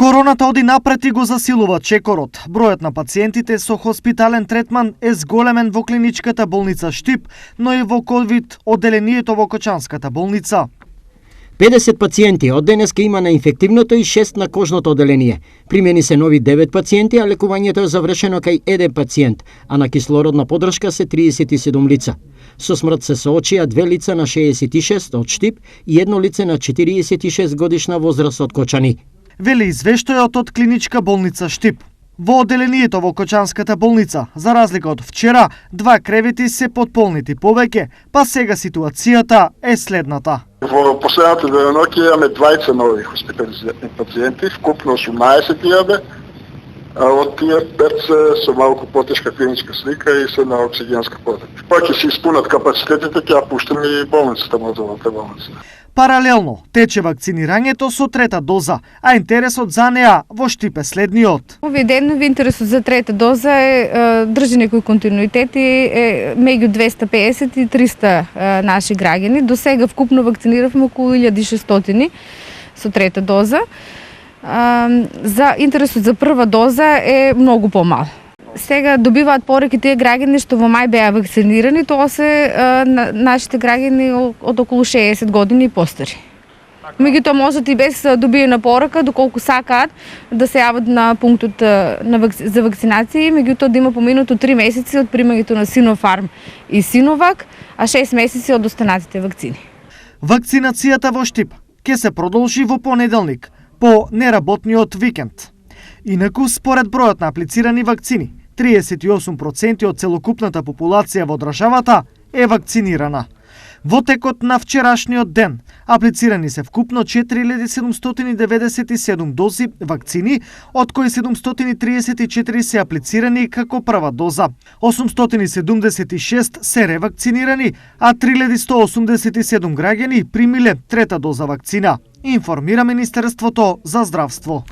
Короната оди напред и го засилува чекорот. Бројот на пациентите со хоспитален третман е зголемен во клиничката болница Штип, но и во ковид одделението во Кочанската болница. 50 пациенти од денеска има на инфективното и 6 на кожното одделение. Примени се нови 9 пациенти, а лекувањето е завршено кај 1 пациент, а на кислородна подршка се 37 лица. Со смрт се соочија 2 лица на 66 од Штип и 1 лице на 46 годишна возраст од Кочани. Вели извештајот од клиничка болница Штип. Во одделението во Кочанската болница, за разлика од вчера, 2 кревети се потполнити повеќе, па сега ситуацијата е следната. Во последната деноноќ имаме 20 нови хоспитализирани пациенти, вкупно 18 имаме, а од тие 5 се со малку потешка клиничка слика и се на оксигенска потребна. Па ќе се испунат капацитетите, ќе ја пуштаме и болницата, модулната болница. Паралелно тече вакцинирањето со трета доза, а интересот за неа во Штип е следниот. Овие денови интересот за трета доза држи некои континуитети, меѓу 250 и 300 наши граѓани. До сега вкупно вакциниравме околу 1600 со трета доза. За интересот за прва доза е многу помал. Сега добиваат пораки тие граѓани што во мај беа вакцинирани, тоа се нашите граѓани од околу 60 години и постари. Меѓутоа можат и без добиена порака, доколку сакаат да се јават на пунктот за вакцинација, меѓутоа да има поминато 3 месеци од примањето на Синофарм и Синовак, а 6 месеци од останатите вакцини. Вакцинацијата во Штип ќе се продолжи во понеделник, по неработниот викенд. Инаку, според бројот на аплицирани вакцини, 38% од целокупната популација во државата е вакцинирана. Во текот на вчерашниот ден аплицирани се вкупно 4797 дози вакцини, од кои 734 се аплицирани како прва доза. 876 се ревакцинирани, а 3187 граѓани примиле трета доза вакцина, информира Министерството за здравство.